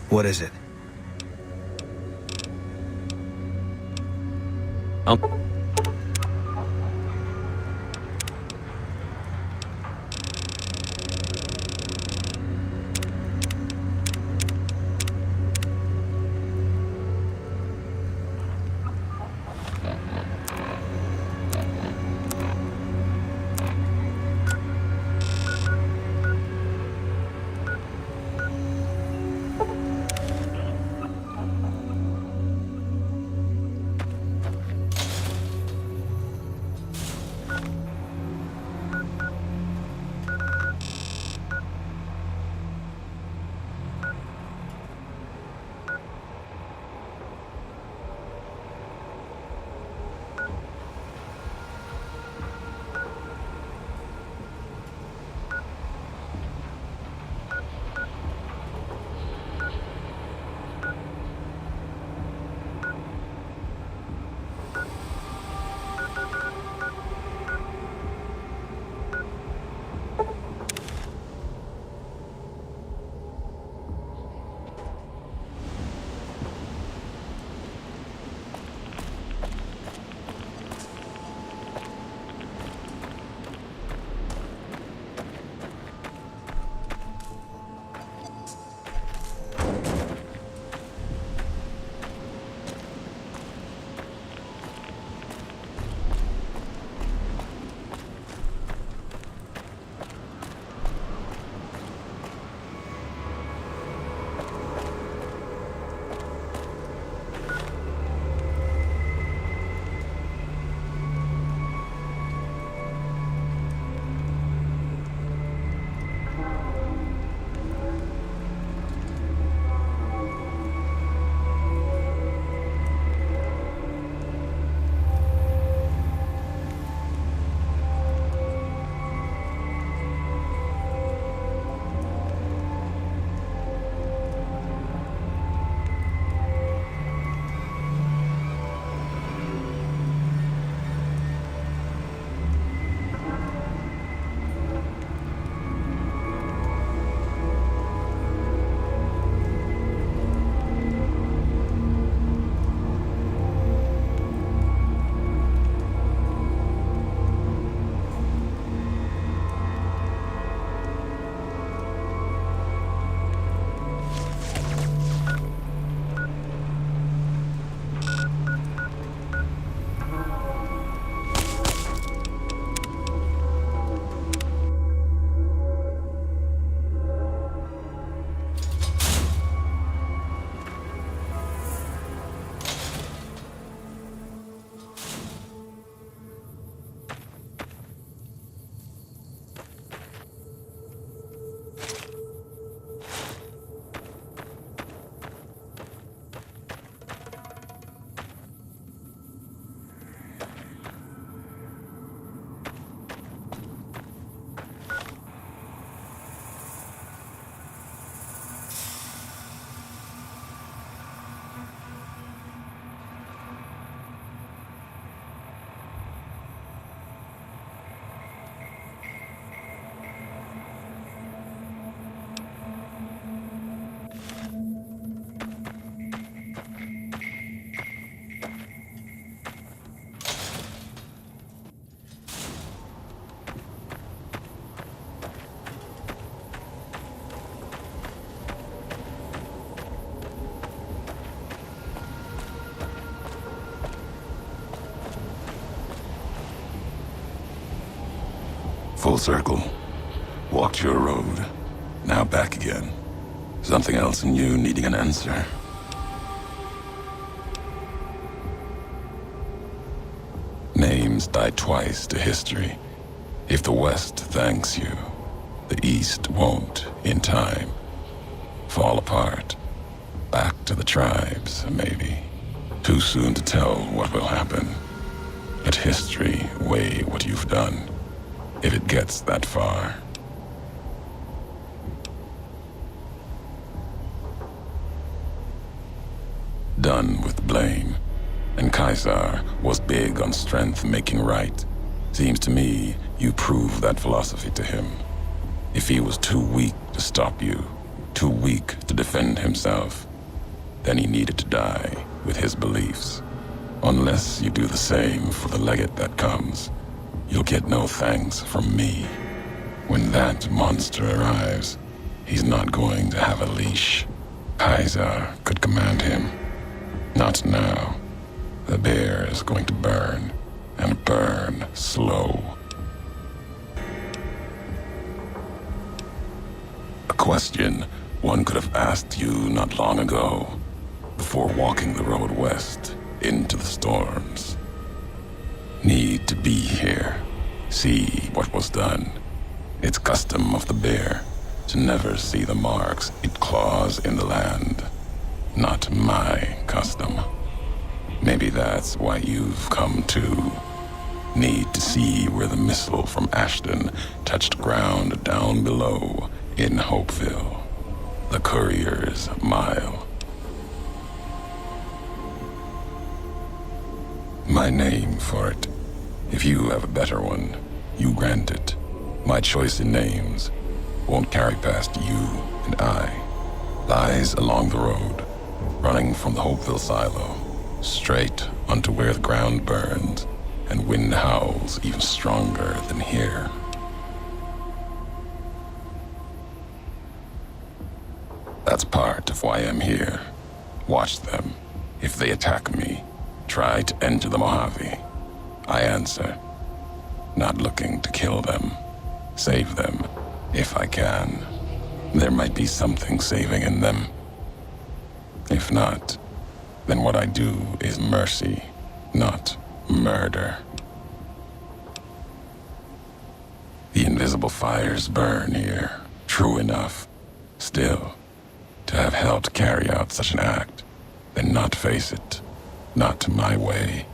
What is it? Um, Full circle. Walked your road. Now back again. Something else in you needing an answer. Names die twice to history. If the West thanks you, the East won't in time. Fall apart. Back to the tribes, maybe. Too soon to tell what will happen. Let history weigh what you've done, if it gets that far. Done with blame. And Caesar was big on strength making right. Seems to me you proved that philosophy to him. If he was too weak to stop you, too weak to defend himself. Then he needed to die with his beliefs. Unless you do the same for the legate that comes, you'll get no thanks from me. When that monster arrives, he's not going to have a leash. Kaiser could command him. Not now. The bear is going to burn, and burn slow. A question one could have asked you not long ago, before walking the road west into the storms. Need to be here, see what was done. It's custom of the bear to never see the marks it claws in the land. Not my custom. Maybe that's why you've come too. Need to see where the missile from Ashton touched ground down below in Hopeville. The Courier's Mile. My name for it. If you have a better one, you grant it. My choice in names won't carry past you and I. Lies along the road, running from the Hopeville silo, straight onto where the ground burns and wind howls even stronger than here. That's part of why I'm here. Watch them. If they attack me, try to enter the Mojave. I answer, not looking to kill them. Save them, if I can. There might be something saving in them. If not, then what I do is mercy, not murder. The invisible fires burn here, true enough. Still, to have helped carry out such an act, then not face it, not my way.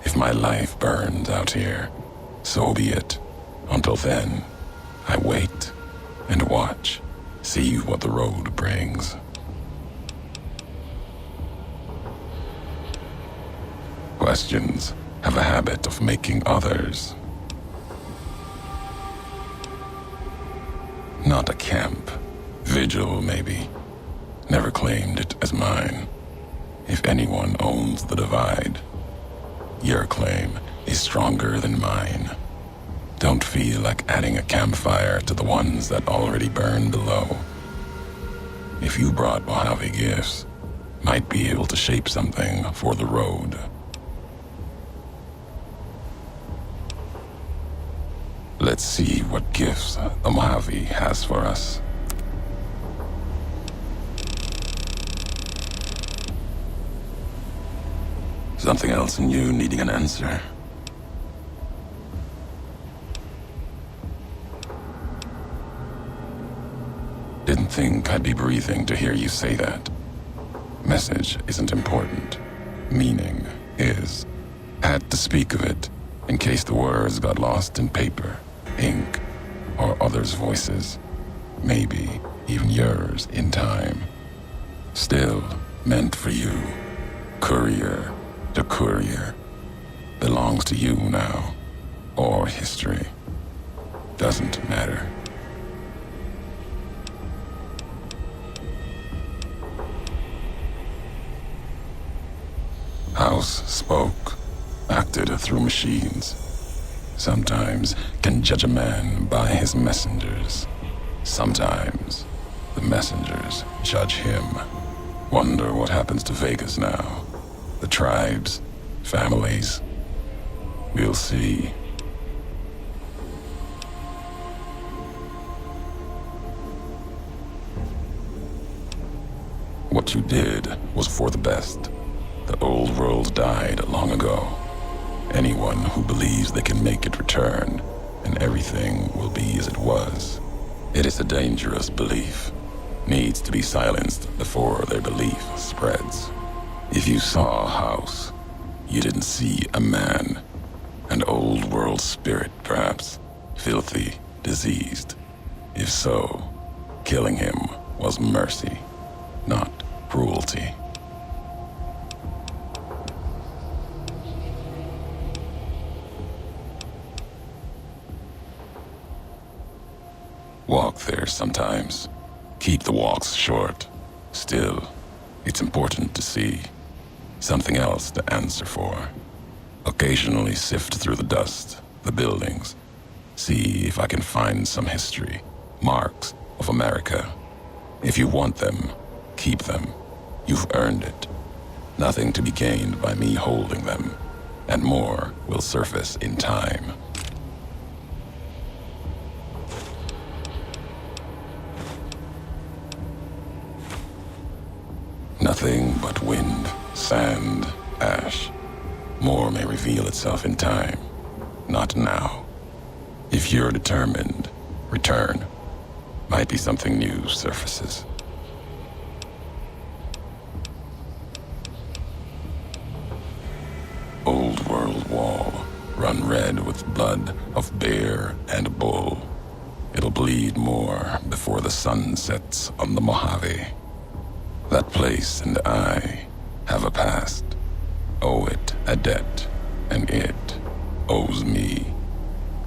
If my life burns out here, so be it. Until then, I wait and watch, see what the road brings. Questions have a habit of making others. Not a camp. Vigil, maybe. Never claimed it as mine. If anyone owns the divide, your claim is stronger than mine. Don't feel like adding a campfire to the ones that already burn below. If you brought Mojave gifts, might be able to shape something for the road. Let's see what gifts the Mojave has for us. Something else in you needing an answer. Didn't think I'd be breathing to hear you say that. Message isn't important. Meaning is. Had to speak of it in case the words got lost in paper, ink, or others' voices. Maybe even yours in time. Still meant for you. Courier to courier. Belongs to you now. Or history. Doesn't matter. House spoke, acted through machines. Sometimes can judge a man by his messengers. Sometimes the messengers judge him. Wonder what happens to Vegas now. The tribes, families. We'll see. What you did was for the best. The old world died long ago. Anyone who believes they can make it return, and everything will be as it was. It is a dangerous belief. Needs to be silenced before their belief spreads. If you saw a house, you didn't see a man. An old world spirit, perhaps. Filthy, diseased. If so, killing him was mercy, not cruelty. Walk there sometimes. Keep the walks short. Still, it's important to see. Something else to answer for. Occasionally sift through the dust, the buildings. See if I can find some history, marks of America. If you want them, keep them. You've earned it. Nothing to be gained by me holding them, and more will surface in time. Nothing but wind, sand, ash. More may reveal itself in time, not now. If you're determined, return. Might be something new surfaces. Old world wall, run red with blood of bear and bull. It'll bleed more before the sun sets on the Mojave. That place and I have a past, owe it a debt, and it owes me.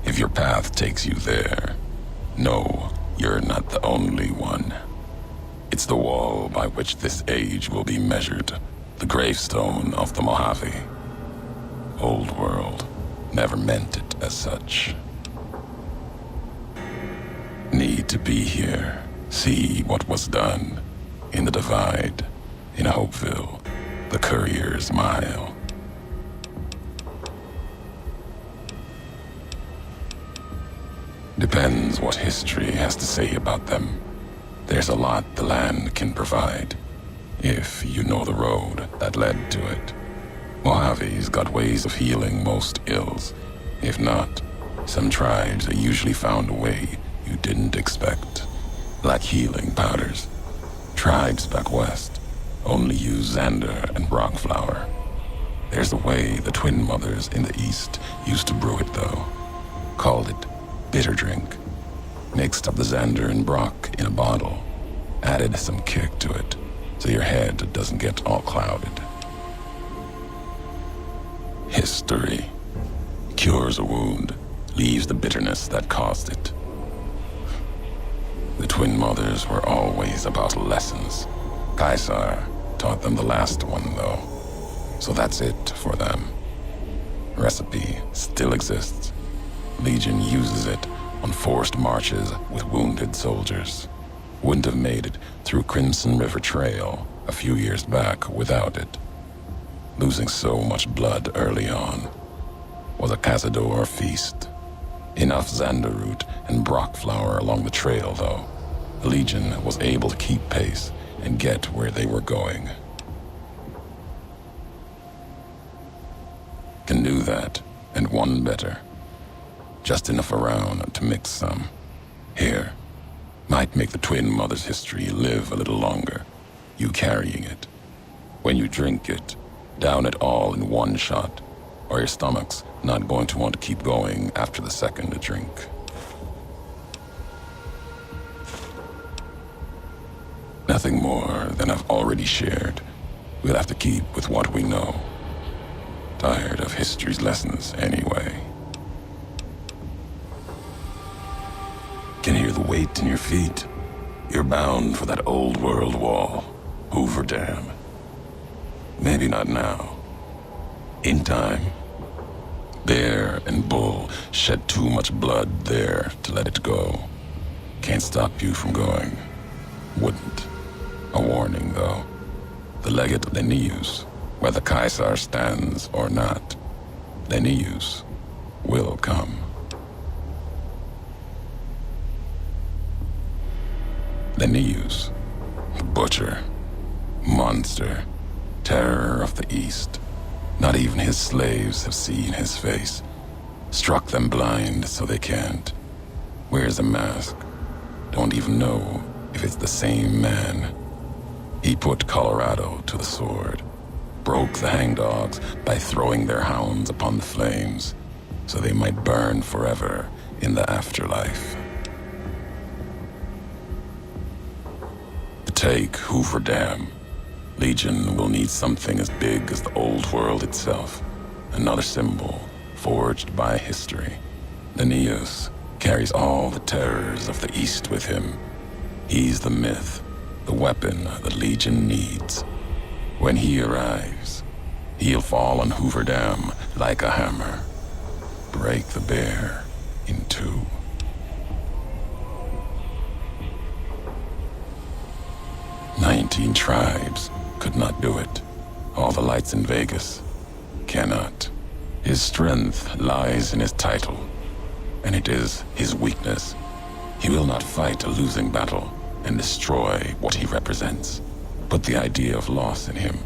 If your path takes you there, know you're not the only one. It's the wall by which this age will be measured, the gravestone of the Mojave. Old world never meant it as such. Need to be here, see what was done. In the Divide, in Hopeville, the Courier's Mile. Depends what history has to say about them. There's a lot the land can provide, if you know the road that led to it. Mojave's got ways of healing most ills. If not, some tribes have usually found a way you didn't expect, like healing powders. Tribes back west only use Xander and Brock flour. There's a way the twin mothers in the east used to brew it though. Called it bitter drink. Mixed up the Xander and Brock in a bottle. Added some kick to it so your head doesn't get all clouded. History. Cures a wound, leaves the bitterness that caused it. The twin mothers were always about lessons. Caesar taught them the last one, though. So that's it for them. Recipe still exists. Legion uses it on forced marches with wounded soldiers. Wouldn't have made it through Crimson River Trail a few years back without it. Losing so much blood early on was a Cazador feast. Enough Xander root and Brock flour along the trail, though. The Legion was able to keep pace and get where they were going. Can do that, and one better. Just enough around to mix some. Here, might make the twin mother's history live a little longer. You carrying it. When you drink it, down it all in one shot, or your stomach's not going to want to keep going after the second drink. Nothing more than I've already shared. We'll have to keep with what we know. Tired of history's lessons anyway. Can hear the weight in your feet. You're bound for that old world wall, Hoover Dam. Maybe not now. In time. Bear and bull shed too much blood there to let it go. Can't stop you from going. Wouldn't. A warning, though. The legate Linnaeus, whether Caesar stands or not, Linnaeus will come. Linnaeus, the butcher, monster, terror of the East. Not even his slaves have seen his face. Struck them blind so they can't. Wears a mask. Don't even know if it's the same man. He put Colorado to the sword. Broke the hangdogs by throwing their hounds upon the flames so they might burn forever in the afterlife. To take Hoover Dam, Legion will need something as big as the old world itself. Another symbol forged by history. Linnaeus carries all the terrors of the East with him. He's the myth, the weapon the Legion needs. When he arrives, he'll fall on Hoover Dam like a hammer. Break the bear in two. 19 tribes could not do it. All the lights in Vegas cannot. His strength lies in his title, and it is his weakness. He will not fight a losing battle and destroy what he represents. Put the idea of loss in him.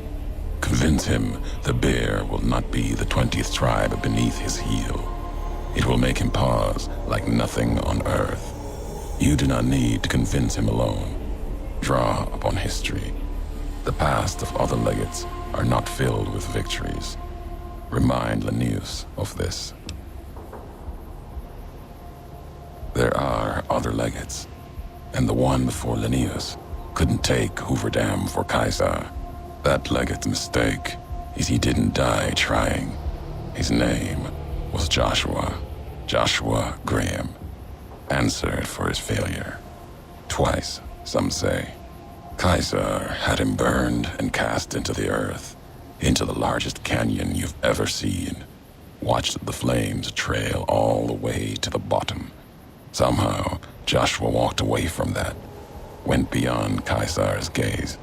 Convince him the bear will not be the 20th tribe beneath his heel. It will make him pause like nothing on earth. You do not need to convince him alone. Draw upon history. The past of other legates are not filled with victories. Remind Linnaeus of this. There are other legates, and the one before Linnaeus couldn't take Hoover Dam for Caesar. That legate's mistake is he didn't die trying. His name was Joshua Graham, answered for his failure. Twice, some say. Caesar had him burned and cast into the earth, into the largest canyon you've ever seen. Watched the flames trail all the way to the bottom. Somehow, Joshua walked away from that, went beyond Caesar's gaze.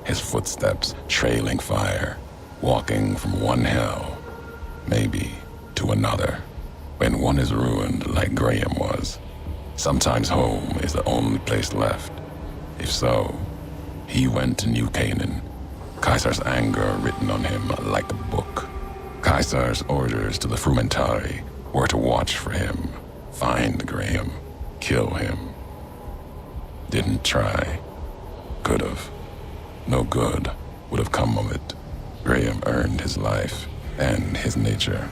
His footsteps trailing fire, walking from one hell, maybe to another. When one is ruined like Graham was, sometimes home is the only place left. If so, he went to New Canaan, Caesar's anger written on him like a book. Caesar's orders to the Frumentari were to watch for him, find Graham, kill him. Didn't try. Could've. No good would have come of it. Graham earned his life and his nature.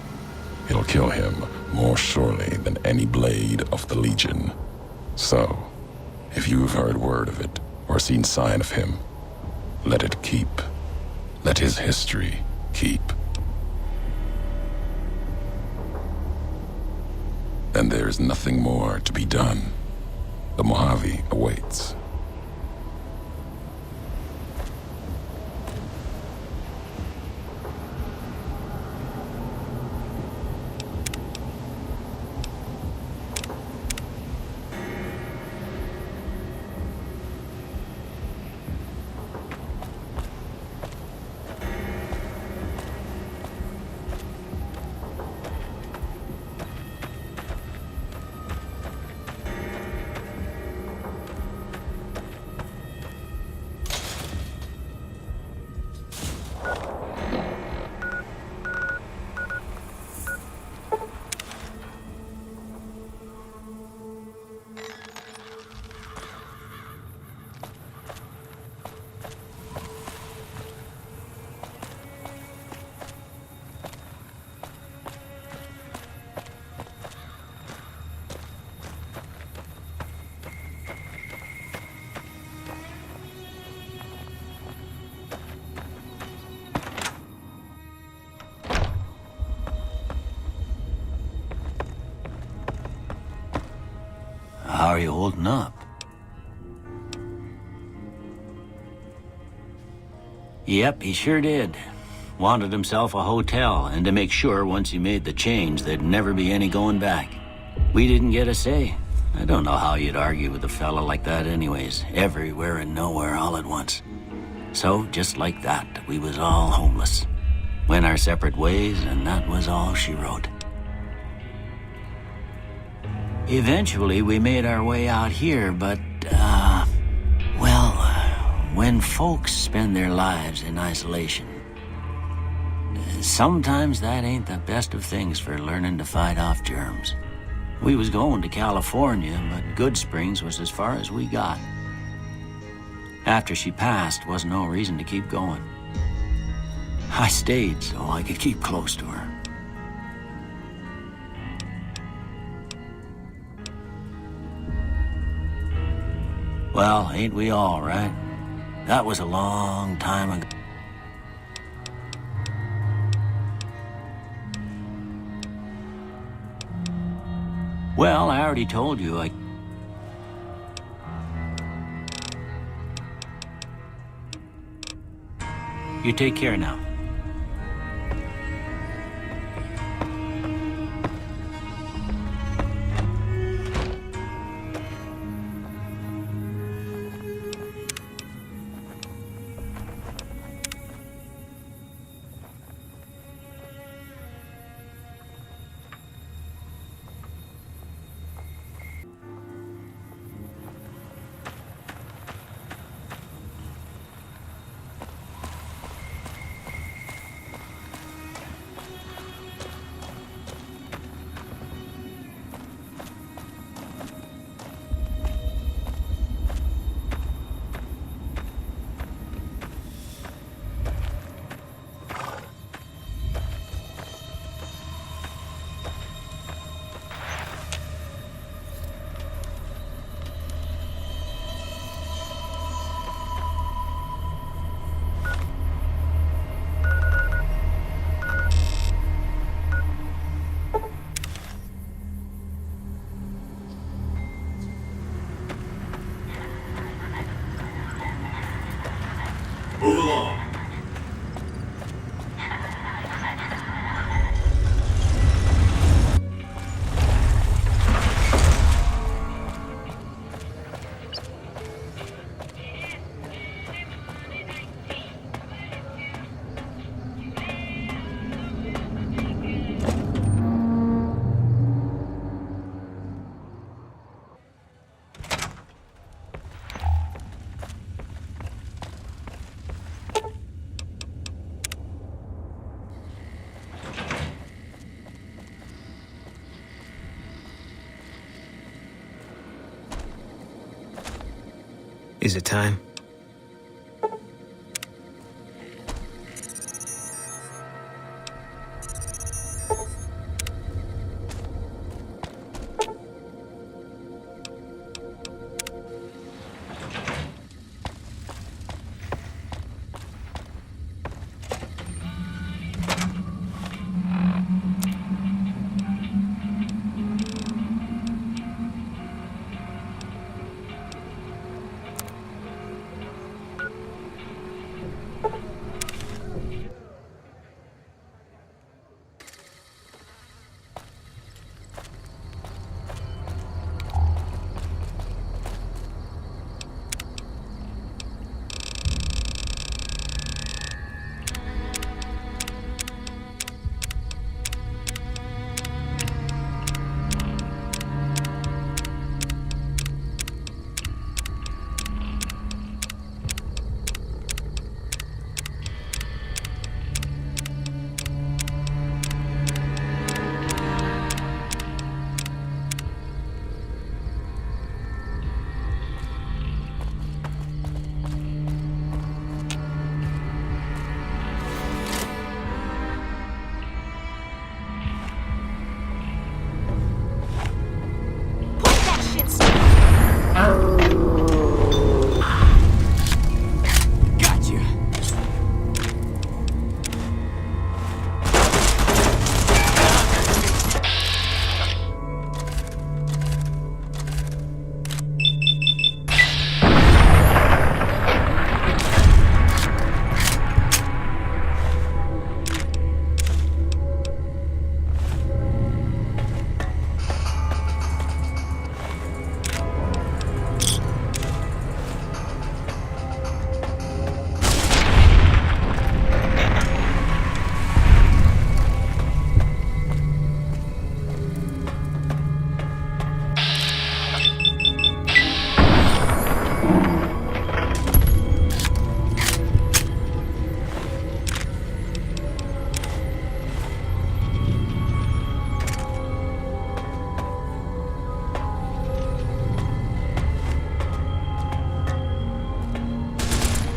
It'll kill him more surely than any blade of the Legion. So, if you've heard word of it or seen sign of him, let it keep. Let his history keep. And there is nothing more to be done. The Mojave awaits. How are you holding up? Yep, he sure did. Wanted himself a hotel, and to make sure once he made the change, there'd never be any going back. We didn't get a say. I don't know how you'd argue with a fella like that anyways. Everywhere and nowhere all at once. So, just like that, we was all homeless. Went our separate ways, and that was all she wrote. Eventually, we made our way out here, but, when folks spend their lives in isolation, sometimes that ain't the best of things for learning to fight off germs. We was going to California, but Goodsprings was as far as we got. After she passed, wasn't no reason to keep going. I stayed so I could keep close to her. Well, ain't we all, right? That was a long time ago. Well, I already told you You take care now. Move along. Is it time?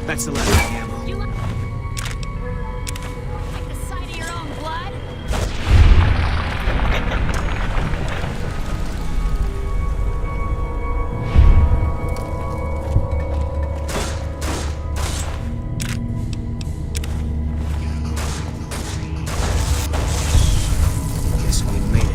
That's the last ammo. You like the sight of your own blood? Guess we made it.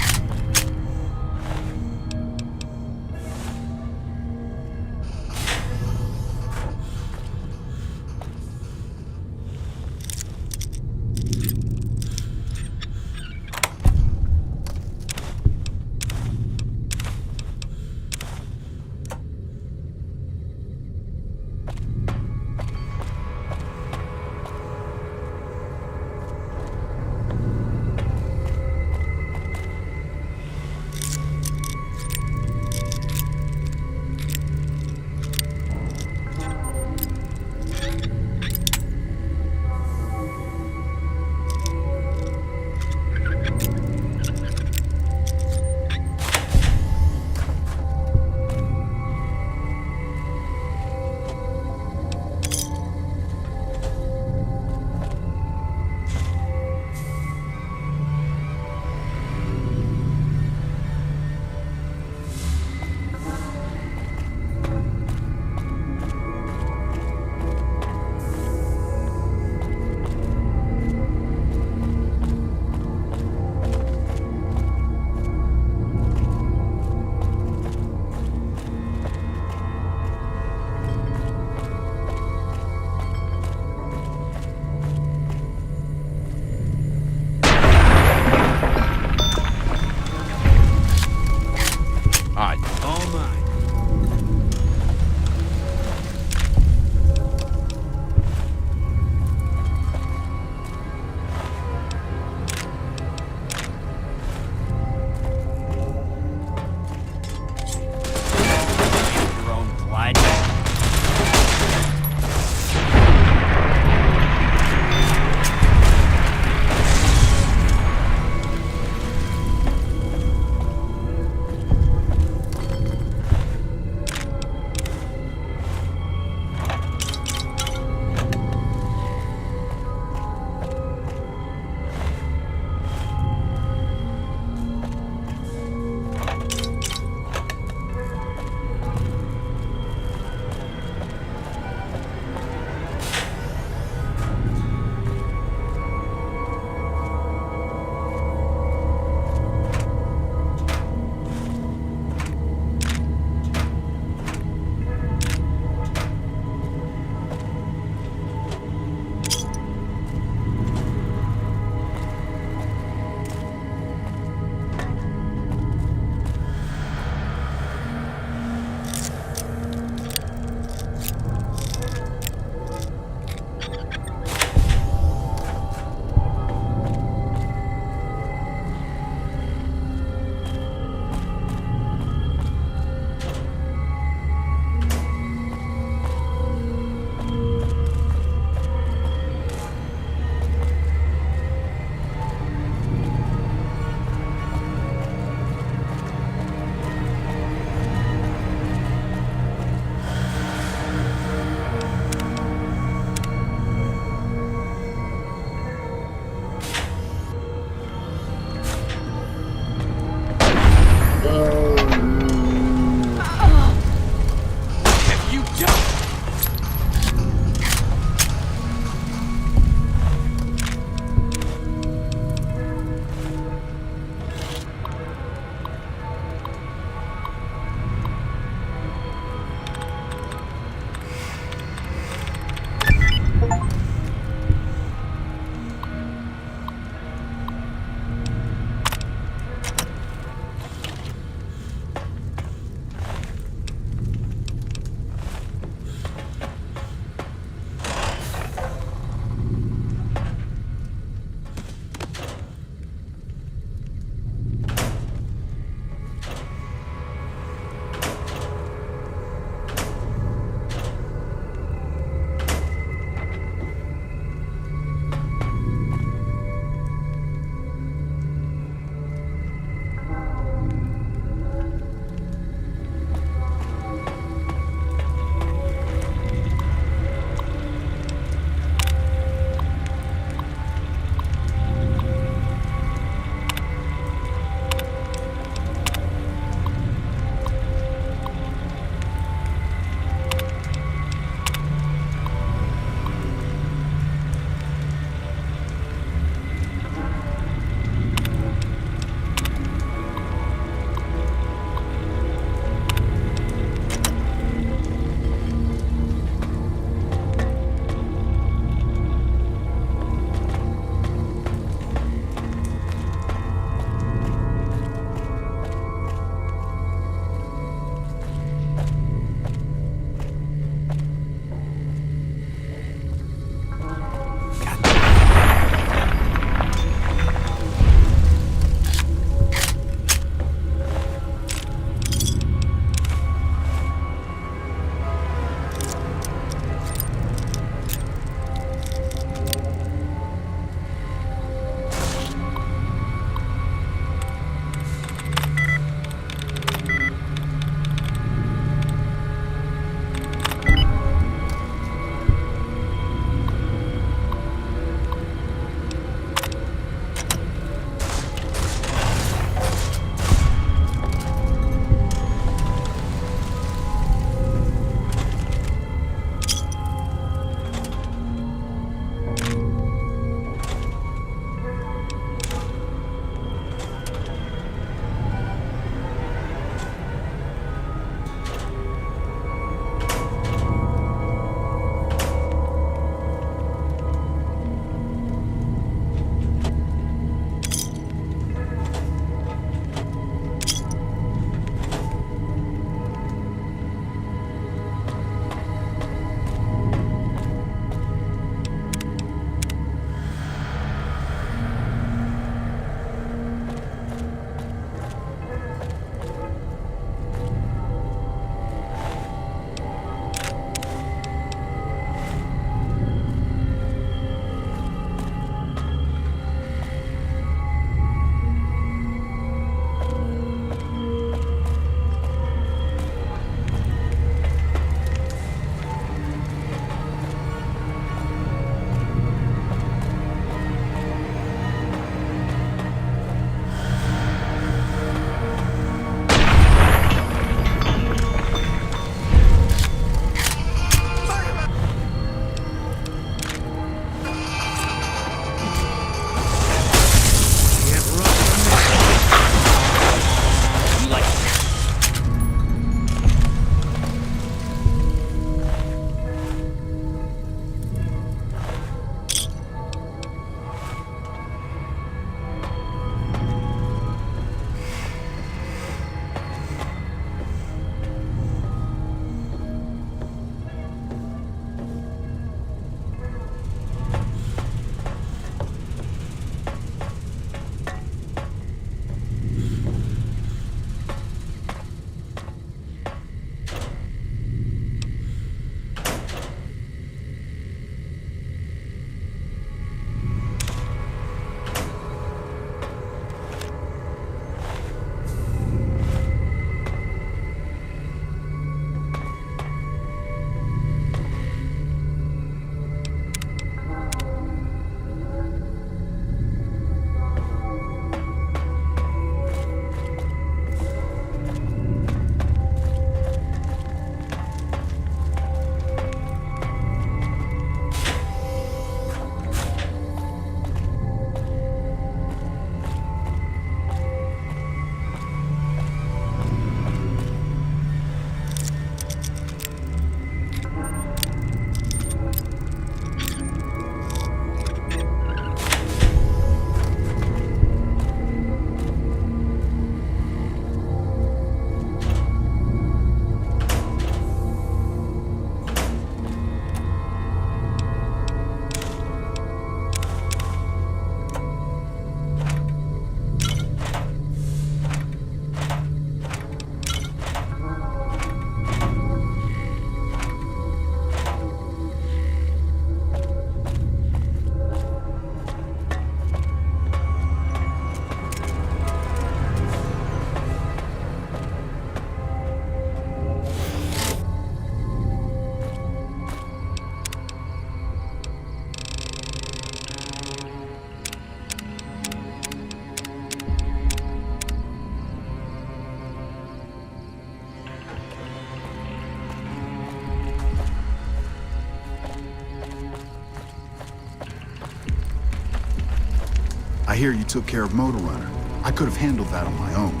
I hear you took care of Motor Runner. I could have handled that on my own.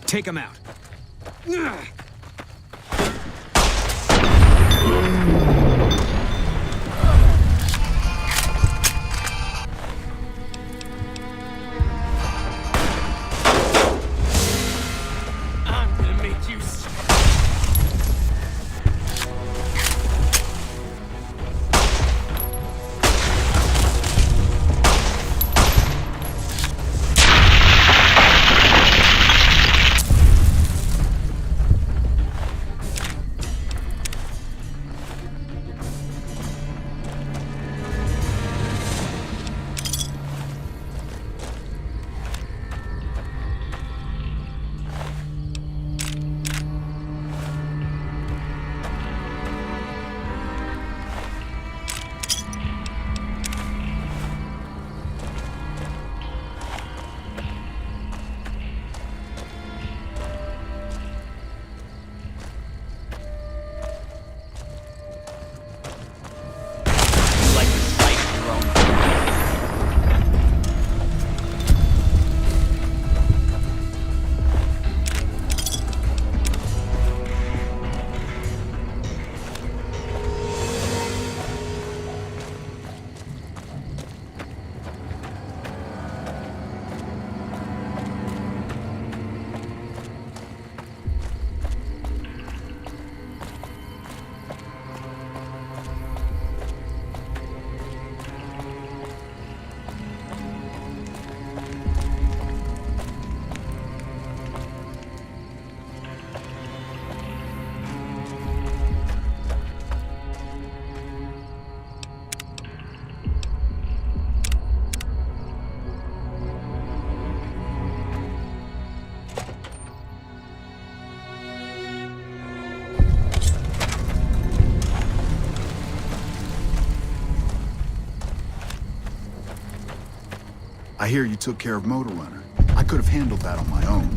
Take him out. I'm gonna make you. I hear you took care of Motor Runner. I could have handled that on my own.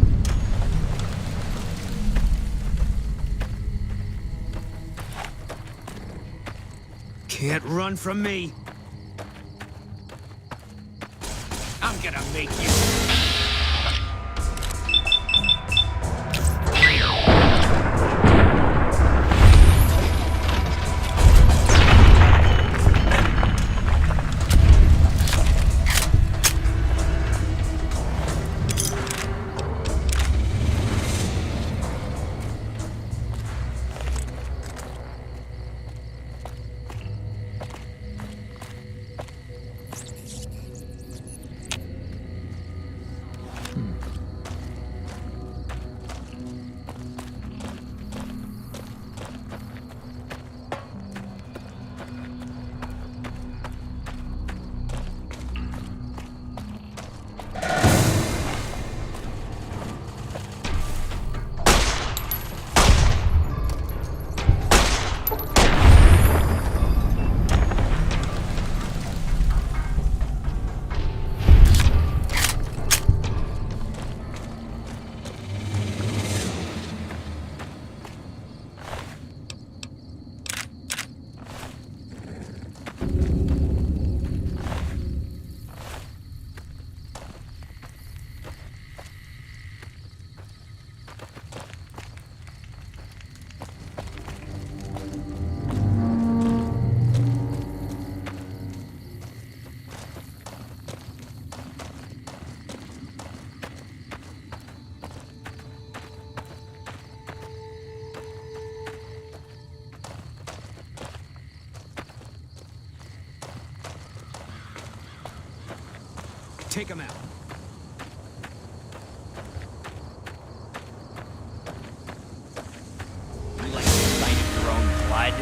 Can't run from me. I'm gonna make you. Take him out. You like the sight of your own blood?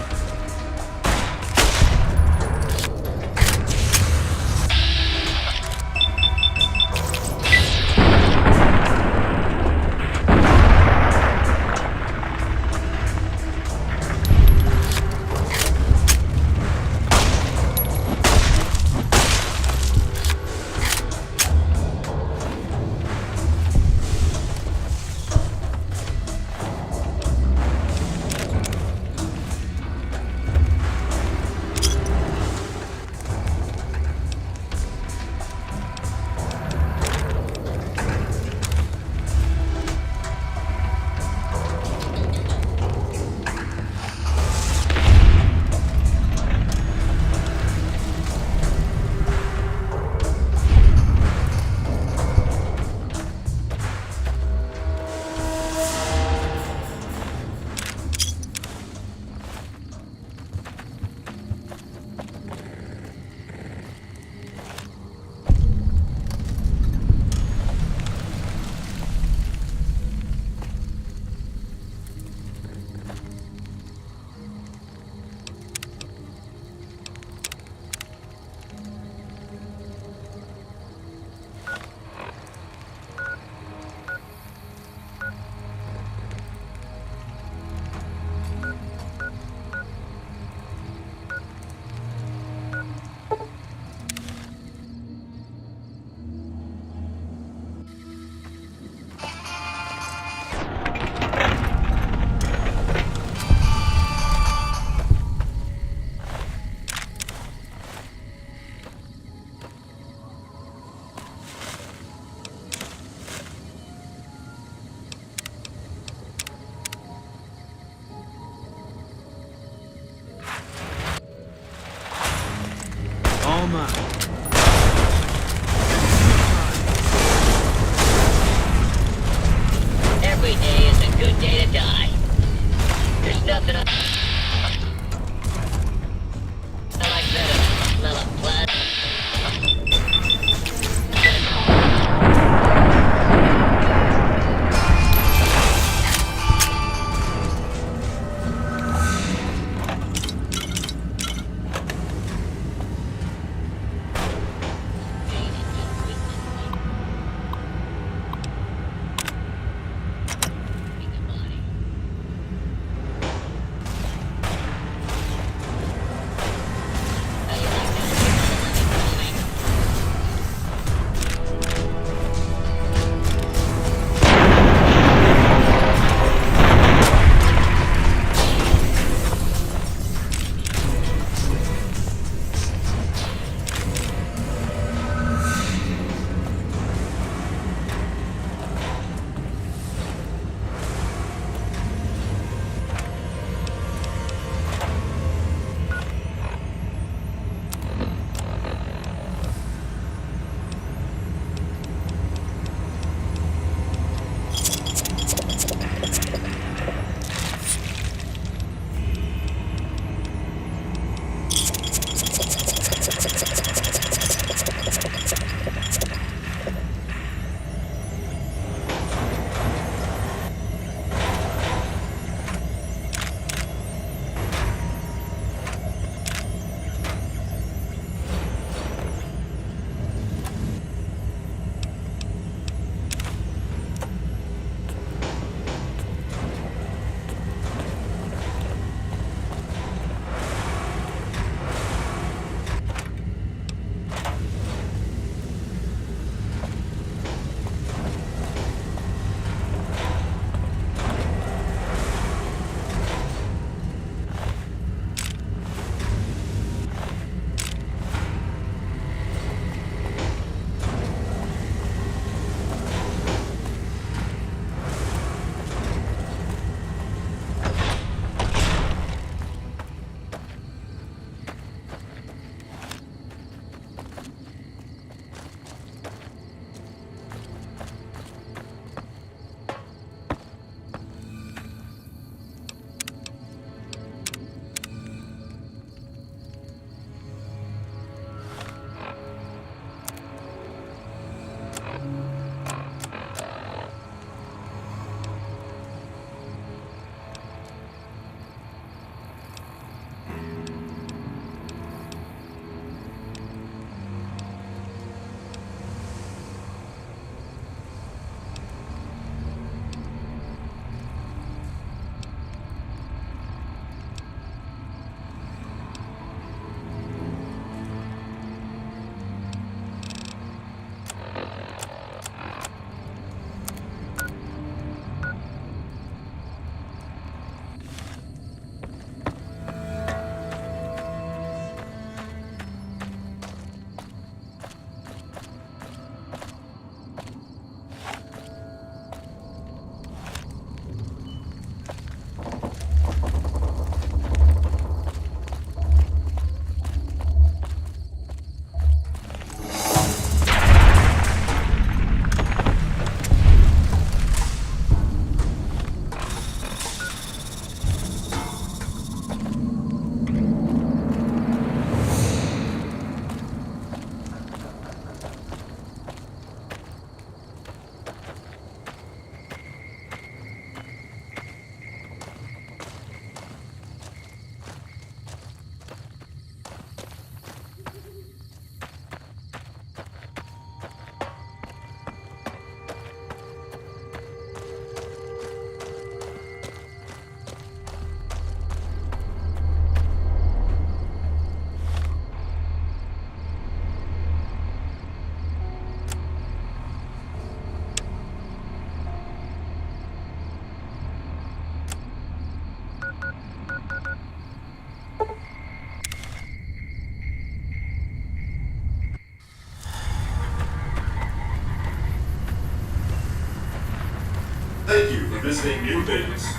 Thank you for visiting New Vegas.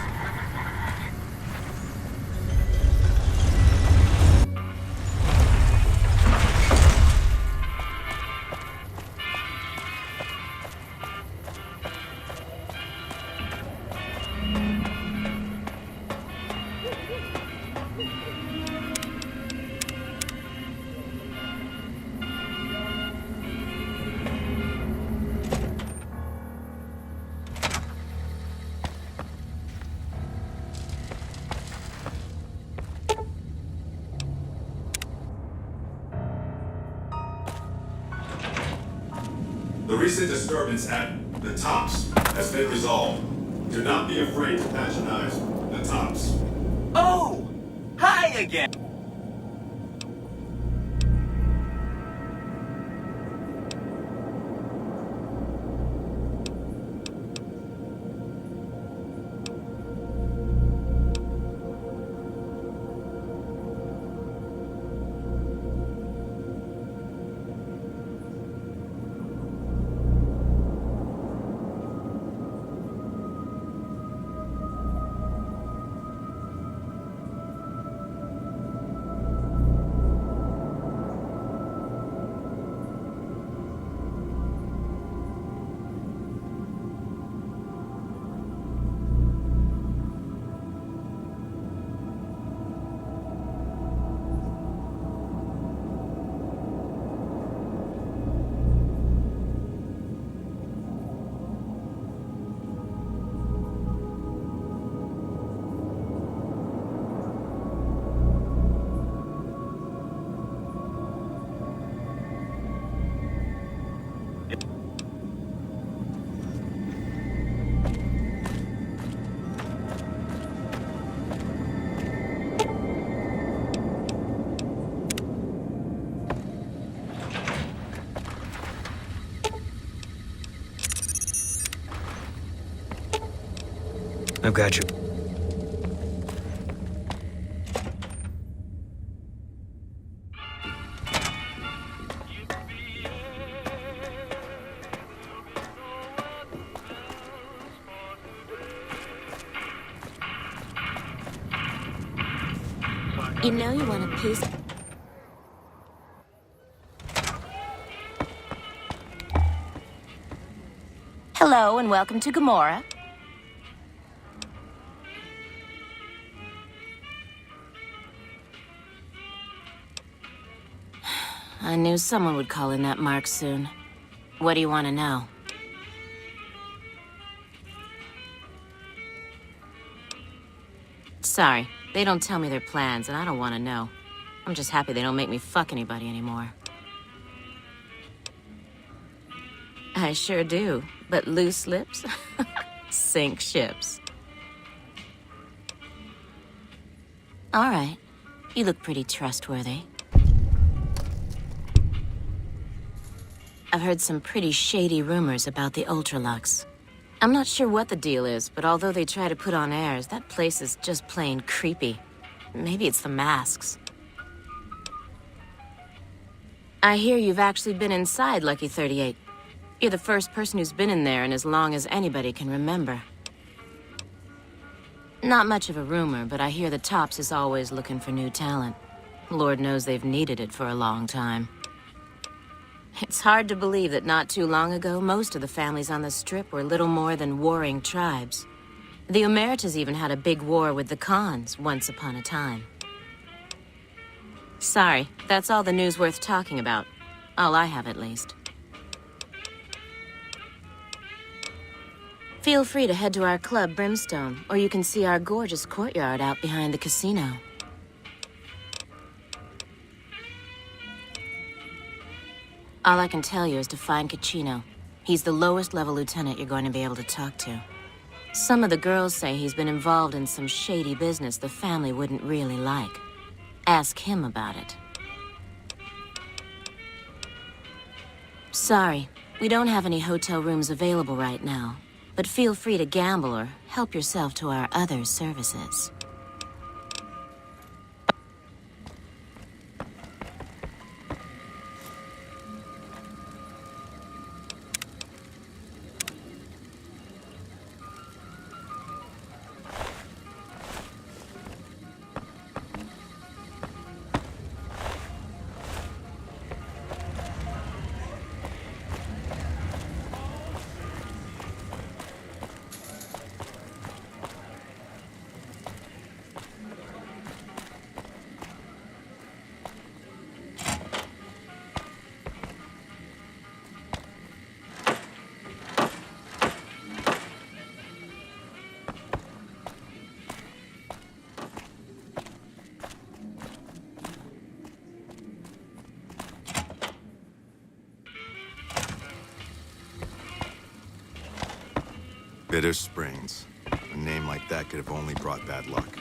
The recent disturbance at the Tops has been resolved. Do not be afraid to patronize the Tops. Oh! Hi again! I've got you. You know you want a piece. Hello and welcome to Gamora. I knew someone would call in that mark soon. What do you want to know? Sorry, they don't tell me their plans, and I don't want to know. I'm just happy they don't make me fuck anybody anymore. I sure do, but loose lips sink ships. All right, you look pretty trustworthy. I've heard some pretty shady rumors about the Ultralux. I'm not sure what the deal is, but although they try to put on airs, that place is just plain creepy. Maybe it's the masks. I hear you've actually been inside Lucky 38. You're the first person who's been in there in as long as anybody can remember. Not much of a rumor, but I hear the Tops is always looking for new talent. Lord knows they've needed it for a long time. It's hard to believe that not too long ago, most of the families on the Strip were little more than warring tribes. The Omertas even had a big war with the Khans once upon a time. Sorry, that's all the news worth talking about. All I have, at least. Feel free to head to our club, Brimstone, or you can see our gorgeous courtyard out behind the casino. All I can tell you is to find Caccino. He's the lowest level lieutenant you're going to be able to talk to. Some of the girls say he's been involved in some shady business the family wouldn't really like. Ask him about it. Sorry, we don't have any hotel rooms available right now, but feel free to gamble or help yourself to our other services. Bitter Springs. A name like that could have only brought bad luck.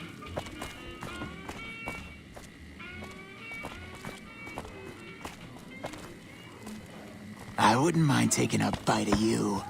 I wouldn't mind taking a bite of you.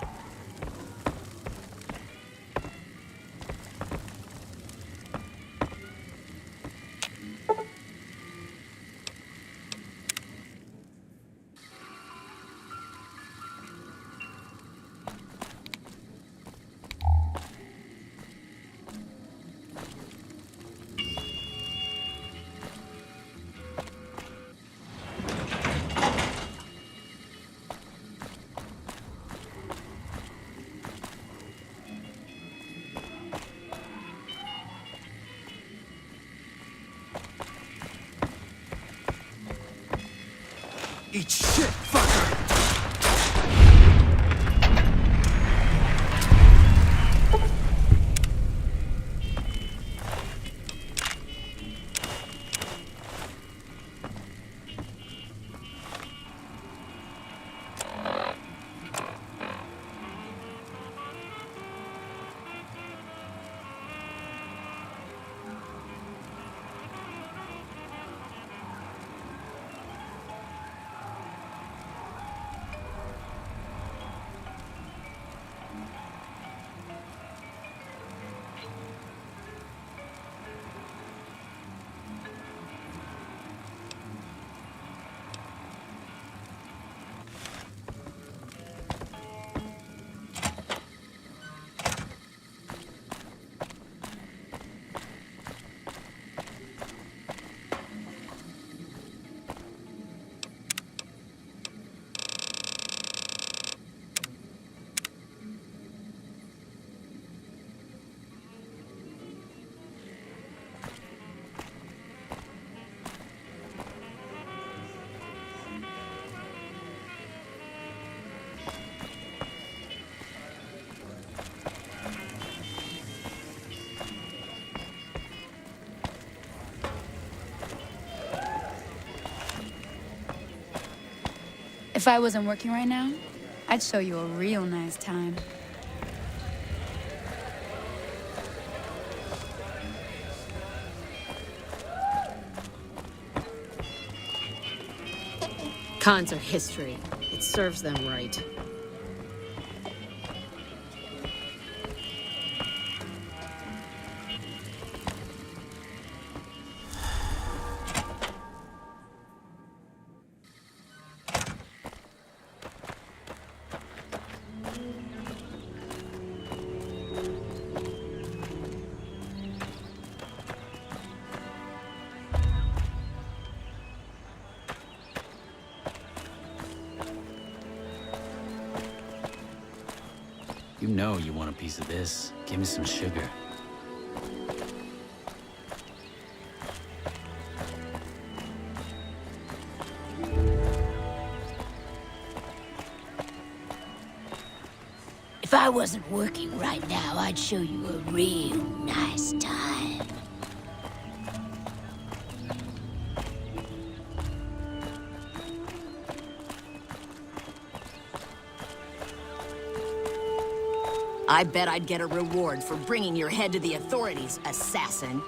Eat shit, fucker! If I wasn't working right now, I'd show you a real nice time. Cons are history. It serves them right. You know you want a piece of this. Give me some sugar. If I wasn't working right now, I'd show you a real nice time. I bet I'd get a reward for bringing your head to the authorities, assassin.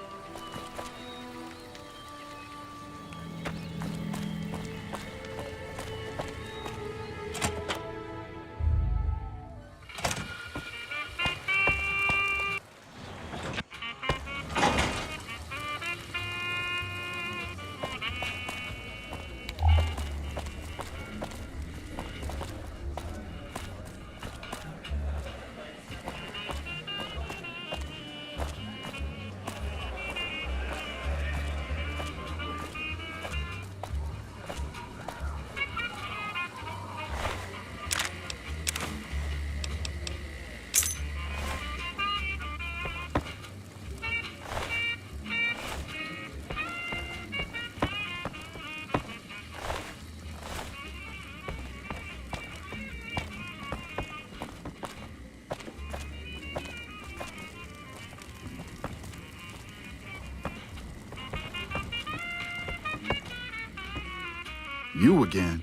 You again.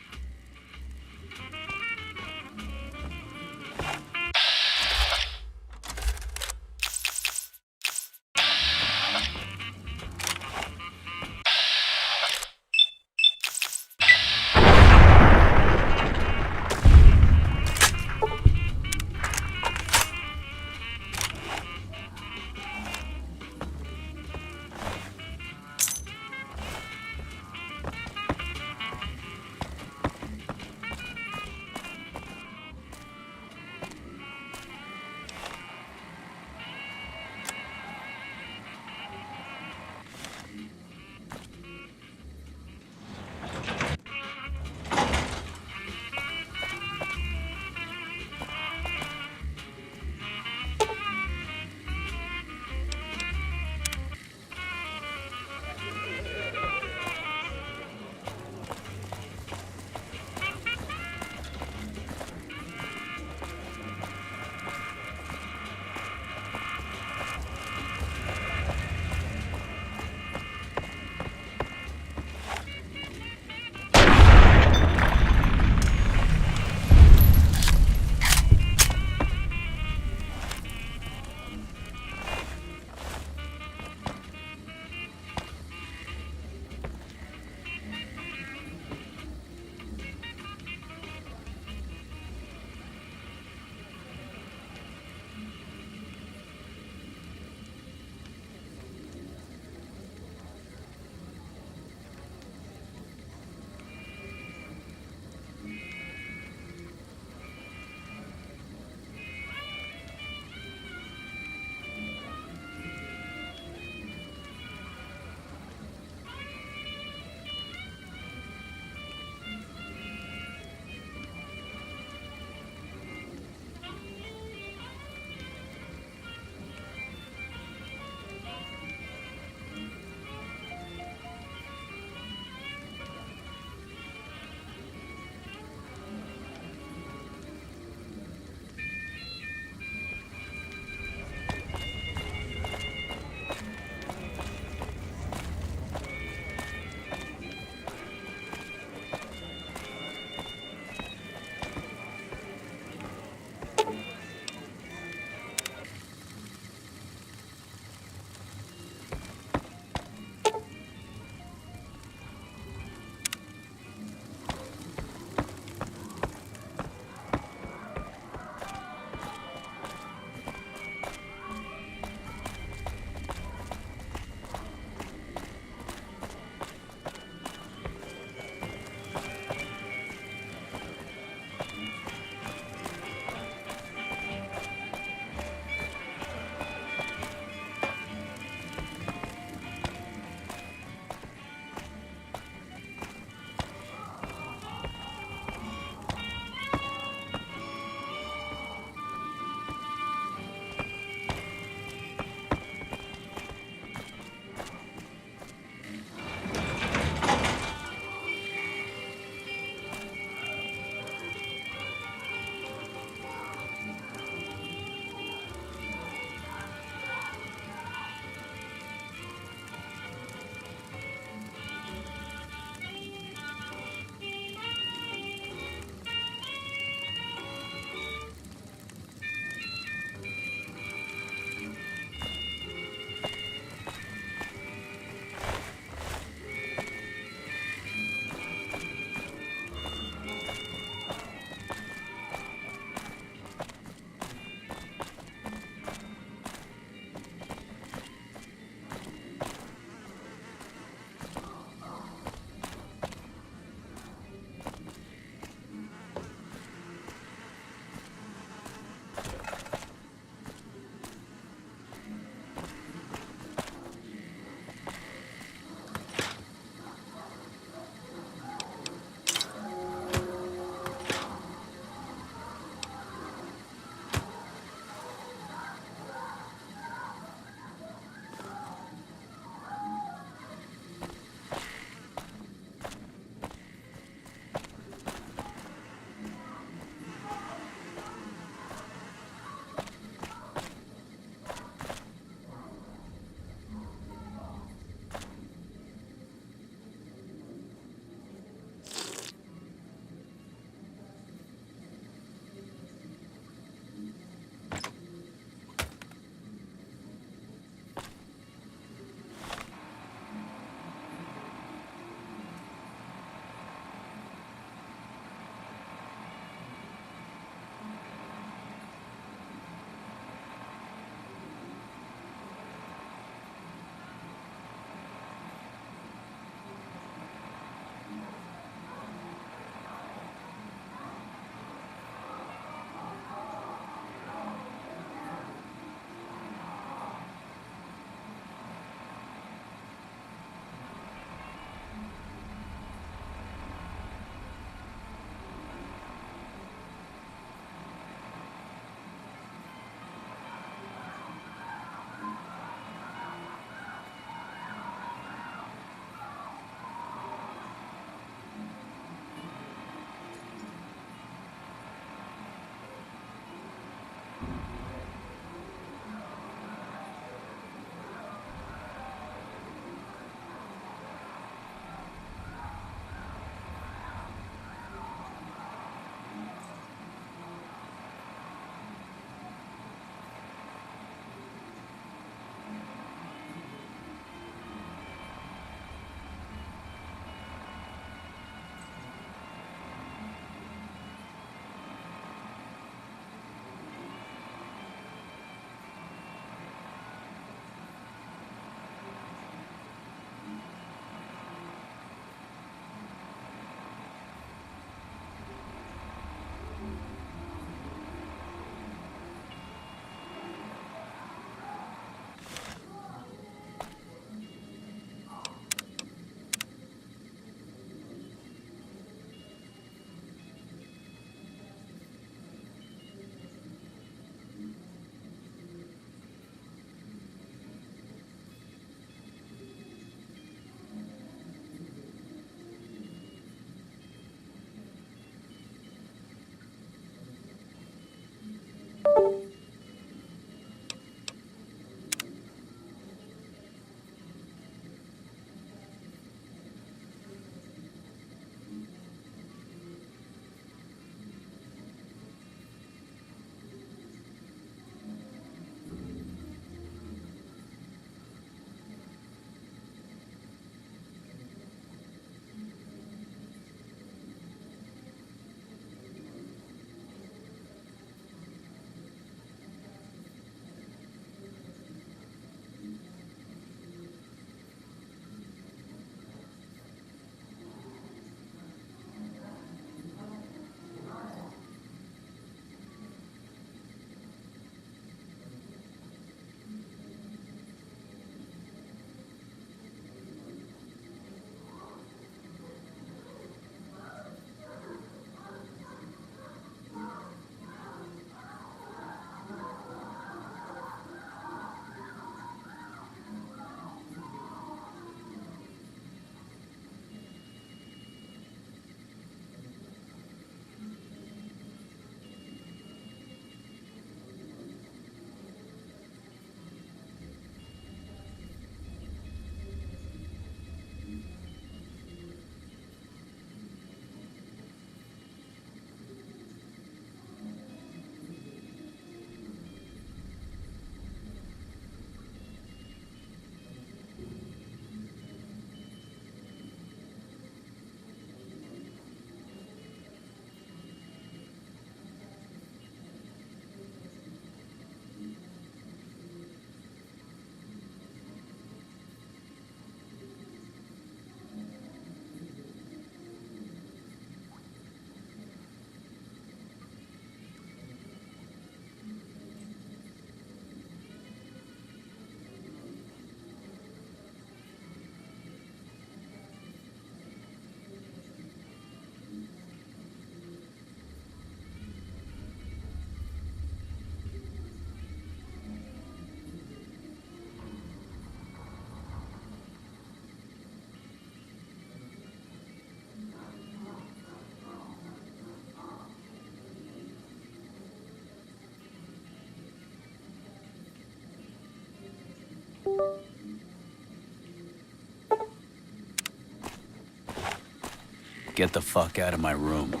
Get the fuck out of my room.